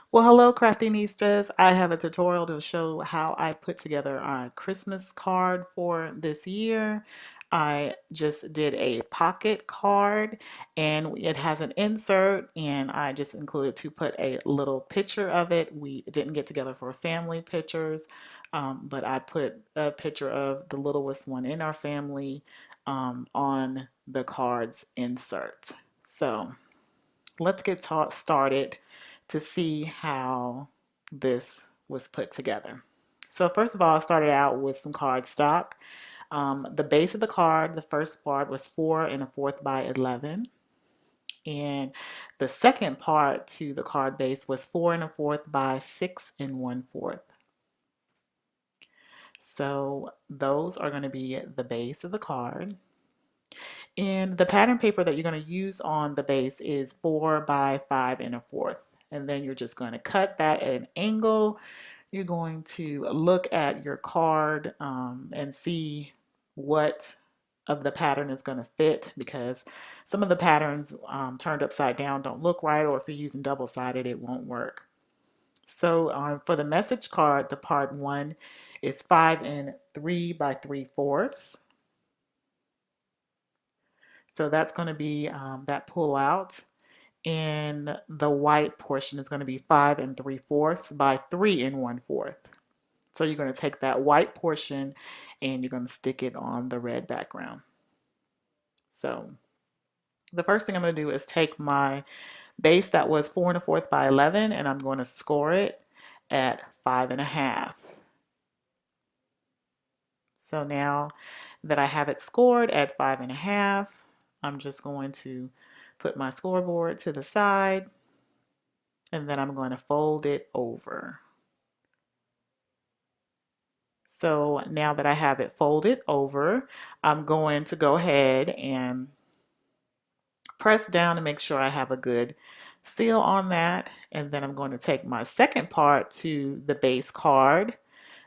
Well, hello, Craftinistas. I have a tutorial to show how I put together a Christmas card for this year. I just did a pocket card and it has an insert, and I just included to put a little picture of it. We didn't get together for family pictures, but I put a picture of the littlest one in our family on the card's insert. So let's get started to see how this was put together. So first of all, I started out with some cardstock. The base of the card, the first part was 4 1/4 by 11. And the second part to the card base was 4 1/4 by 6 1/4. So those are going to be the base of the card. And the pattern paper that you're going to use on the base is 4 by 5 1/4. And then you're just going to cut that at an angle. You're going to look at your card and see what of the pattern is going to fit, because some of the patterns turned upside down don't look right, or if you're using double-sided, it won't work. So for the message card, the part 1 is 5 3 by 3/4. So that's going to be that pull out. And the white portion is going to be 5 3/4 by 3 1/4. So you're going to take that white portion and you're going to stick it on the red background. So the first thing I'm going to do is take my base that was 4 1/4 by 11, and I'm going to score it at 5 1/2. So now that I have it scored at 5 1/2, I'm just going to put my scoreboard to the side, and then I'm going to fold it over. So now that I have it folded over, I'm going to go ahead and press down to make sure I have a good seal on that. And then I'm going to take my second part to the base card.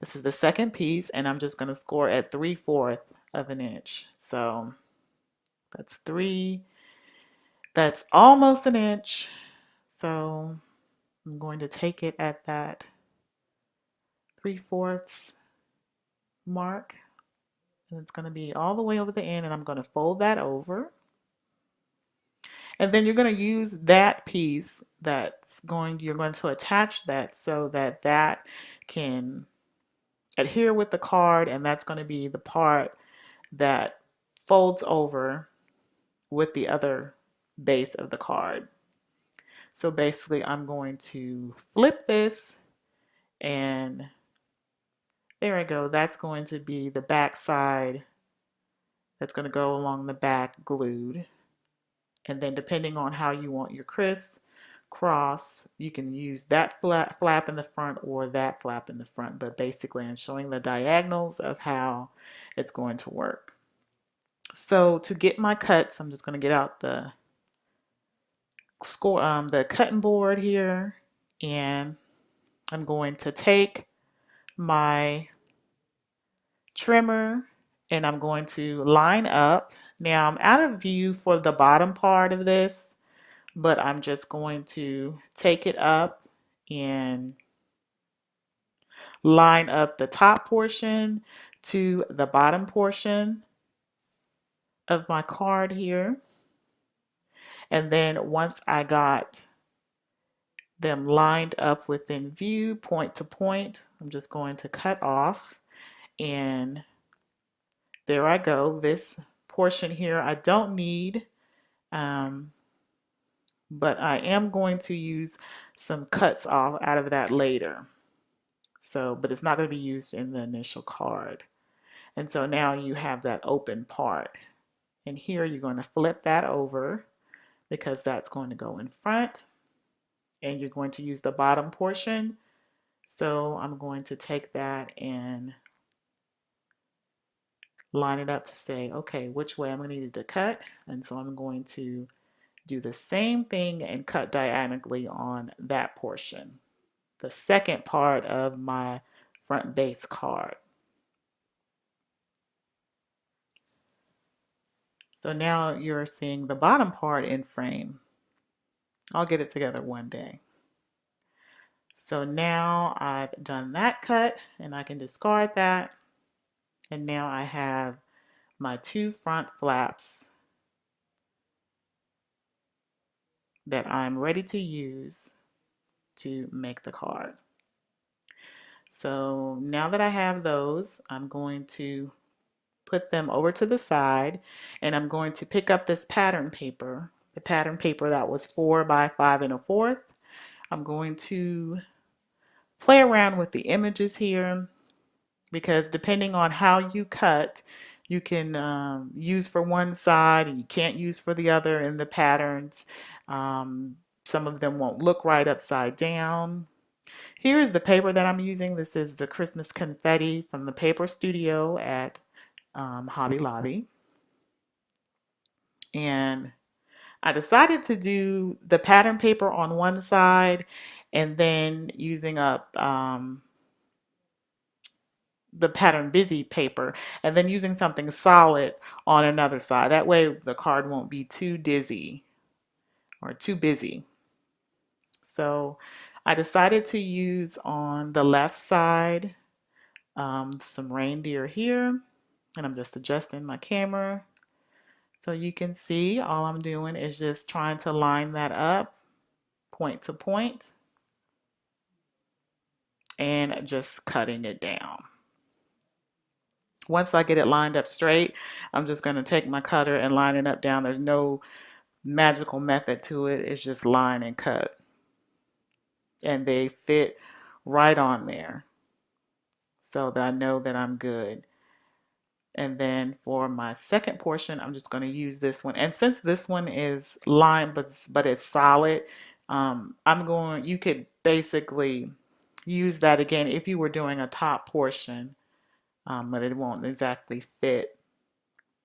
This is the second piece, and I'm just going to score at 3/4 of an inch. So that's that's almost an inch. So I'm going to take it at that 3/4 mark, and it's going to be all the way over the end, and I'm going to fold that over. And then you're going to use that piece you're going to attach that so that that can adhere with the card, and that's going to be the part that folds over with the other base of the card. So basically I'm going to flip this, and there I go. That's going to be the back side that's going to go along the back glued. And then depending on how you want your cross, you can use that flap in the front or that flap in the front. But basically I'm showing the diagonals of how it's going to work. So to get my cuts, I'm just going to get out the cutting board here, and I'm going to take my trimmer and I'm going to line up. Now I'm out of view for the bottom part of this, but I'm just going to take it up and line up the top portion to the bottom portion of my card here. And then once I got them lined up within view, point to point, I'm just going to cut off, and there I go. This portion here I don't need, but I am going to use some cuts off out of that later. So, but it's not going to be used in the initial card. And so now you have that open part. And here you're going to flip that over because that's going to go in front. And you're going to use the bottom portion. So I'm going to take that and line it up to say, okay, which way I'm going to need to cut. And so I'm going to do the same thing and cut diagonally on that portion, the second part of my front base card. So now you're seeing the bottom part in frame. I'll get it together one day. So now I've done that cut and I can discard that. And now I have my 2 front flaps that I'm ready to use to make the card. So now that I have those, I'm going to put them over to the side, and I'm going to pick up this pattern paper, the pattern paper that was 4 by 5 1/4. I'm going to play around with the images here, because depending on how you cut, you can use for one side and you can't use for the other in the patterns. Some of them won't look right upside down. Here is the paper that I'm using. This is the Christmas confetti from the Paper Studio at Hobby Lobby. And I decided to do the pattern paper on one side and then using up the pattern busy paper and then using something solid on another side. That way the card won't be too dizzy or too busy. So I decided to use on the left side some reindeer here, and I'm just adjusting my camera so you can see. All I'm doing is just trying to line that up point to point and just cutting it down. Once I get it lined up straight, I'm just going to take my cutter and line it up down. There's no magical method to it. It's just line and cut. And they fit right on there so that I know that I'm good. And then for my second portion, I'm just going to use this one. And since this one is lined, but it's solid, you could basically use that again if you were doing a top portion, but it won't exactly fit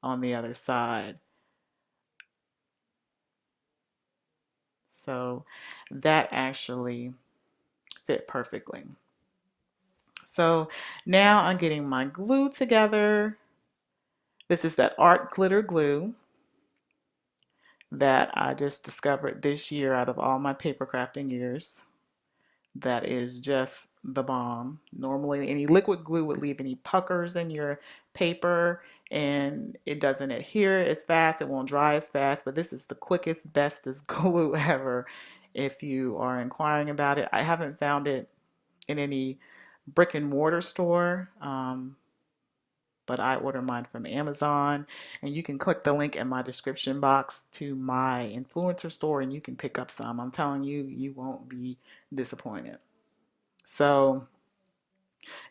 on the other side. So that actually fit perfectly. So now I'm getting my glue together. This is that art glitter glue that I just discovered this year out of all my paper crafting years. That is just the bomb. Normally any liquid glue would leave any puckers in your paper and it doesn't adhere as fast, it won't dry as fast, but this is the quickest, bestest glue ever if you are inquiring about it. I haven't found it in any brick and mortar store, but I order mine from Amazon, and you can click the link in my description box to my influencer store and you can pick up some. I'm telling you, you won't be disappointed. So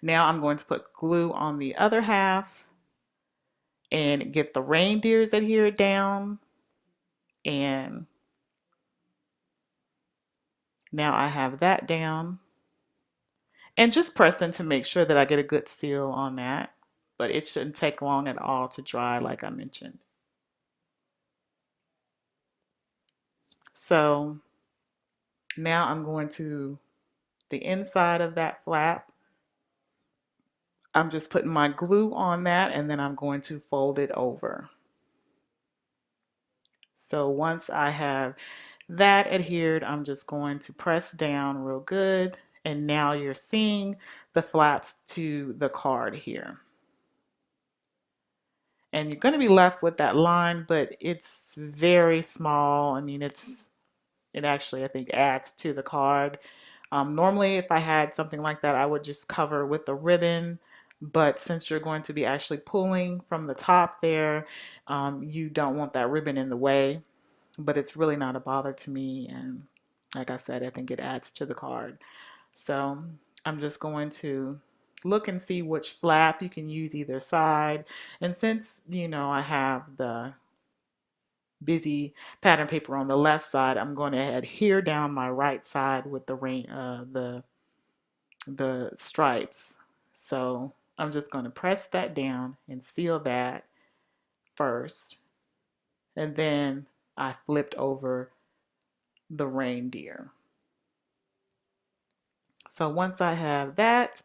now I'm going to put glue on the other half and get the reindeers adhered down, and now I have that down, and just pressing to make sure that I get a good seal on that, but it shouldn't take long at all to dry like I mentioned. So now I'm going to the inside of that flap. I'm just putting my glue on that and then I'm going to fold it over. So once I have that adhered, I'm just going to press down real good, and now you're seeing the flaps to the card here. And you're going to be left with that line, but it's very small. I mean, it actually, I think, adds to the card. Normally, if I had something like that, I would just cover with a ribbon. But since you're going to be actually pulling from the top there, you don't want that ribbon in the way. But it's really not a bother to me. And like I said, I think it adds to the card. So I'm just going to look and see which flap you can use either side. And since, I have the busy pattern paper on the left side, I'm going to adhere down my right side with the stripes. So I'm just going to press that down and seal that first, and then I flipped over the reindeer. So once I have that,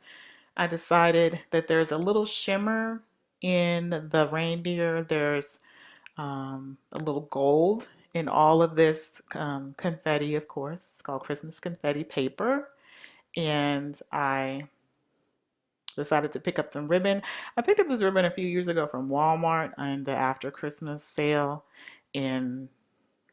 I decided that there's a little shimmer in the reindeer. There's a little gold in all of this confetti, of course. It's called Christmas confetti paper. and I decided to pick up some ribbon. I picked up this ribbon a few years ago from Walmart in the after Christmas sale, and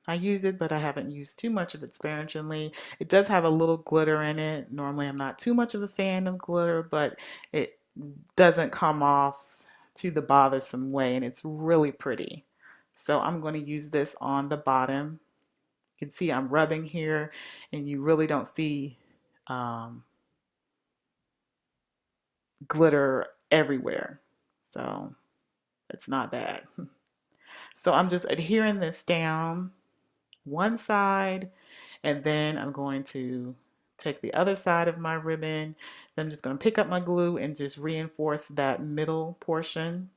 I use it, but I haven't used too much of it sparingly. It does have a little glitter in it. Normally, I'm not too much of a fan of glitter, but it doesn't come off to the bothersome way, and it's really pretty. So I'm going to use this on the bottom. You can see I'm rubbing here, and you really don't see glitter everywhere. So it's not bad. So I'm just adhering this down one side, and then I'm going to take the other side of my ribbon. Then I'm just going to pick up my glue and just reinforce that middle portion.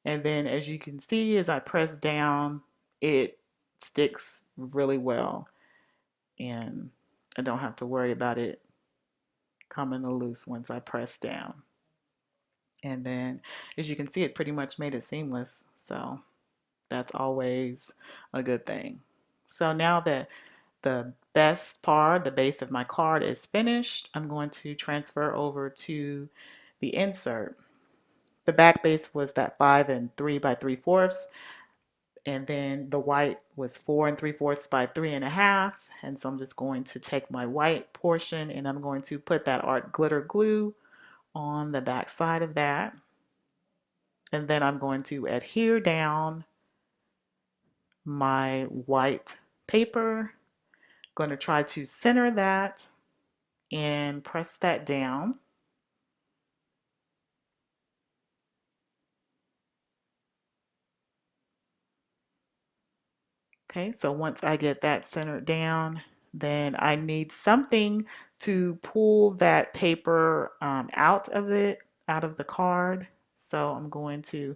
And then as you can see, as I press down, it sticks really well, and I don't have to worry about it coming loose once I press down. And then as you can see, it pretty much made it seamless. So that's always a good thing. So now that the best part, the base of my card is finished, I'm going to transfer over to the insert. The back base was that 5 3 by 3/4, and then the white was 4 3/4 by 3.5. And so I'm just going to take my white portion and I'm going to put that art glitter glue on the back side of that. And then I'm going to adhere down my white paper. I'm going to try to center that and press that down. Okay, so once I get that centered down, then I need something to pull that paper out of the card. So I'm going to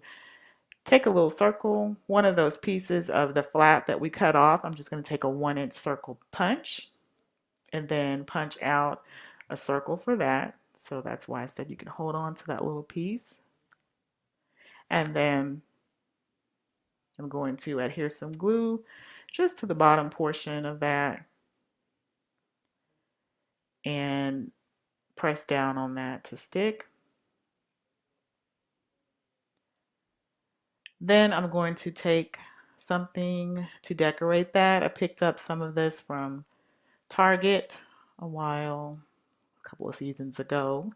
take a little circle, one of those pieces of the flap that we cut off. I'm just going to take a 1-inch circle punch and then punch out a circle for that. So that's why I said you can hold on to that little piece. And then I'm going to adhere some glue just to the bottom portion of that and press down on that to stick. Then I'm going to take something to decorate that. I picked up some of this from Target a couple of seasons ago,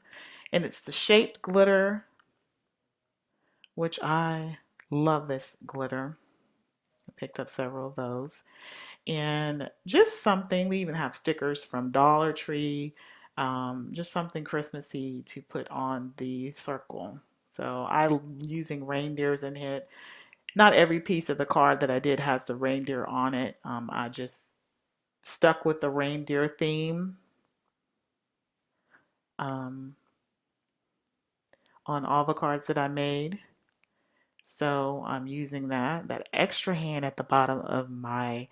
and it's the shaped glitter, which I love this glitter. I picked up several of those, and just something, we even have stickers from Dollar Tree, just something Christmassy to put on the circle. So I'm using reindeers in it. Not every piece of the card that I did has the reindeer on it. I just stuck with the reindeer theme on all the cards that I made. So I'm using that. That extra hand at the bottom of my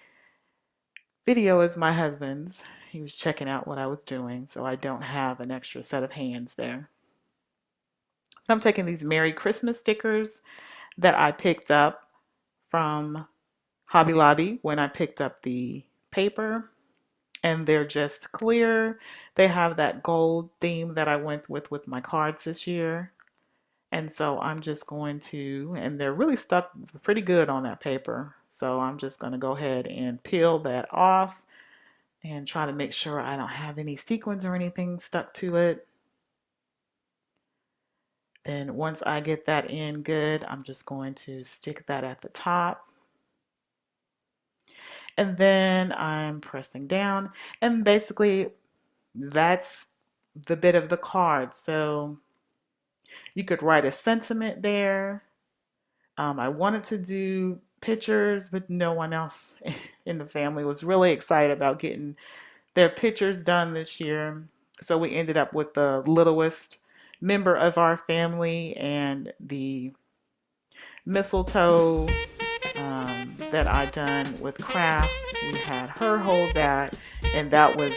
video is my husband's. He was checking out what I was doing, so I don't have an extra set of hands there. So I'm taking these Merry Christmas stickers that I picked up from Hobby Lobby when I picked up the paper, and they're just clear. They have that gold theme that I went with my cards this year. And so I'm just going to, and they're really stuck pretty good on that paper. So I'm just going to go ahead and peel that off and try to make sure I don't have any sequins or anything stuck to it. Then once I get that in good, I'm just going to stick that at the top. And then I'm pressing down, and basically that's the bit of the card. So you could write a sentiment there. I wanted to do pictures, but no one else in the family was really excited about getting their pictures done this year. So we ended up with the littlest member of our family and the mistletoe that I done with craft. We had her hold that, and that was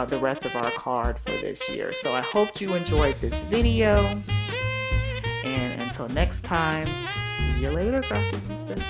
the rest of our card for this year. So I hope you enjoyed this video, and until next time, see you later, Crafty Boosters.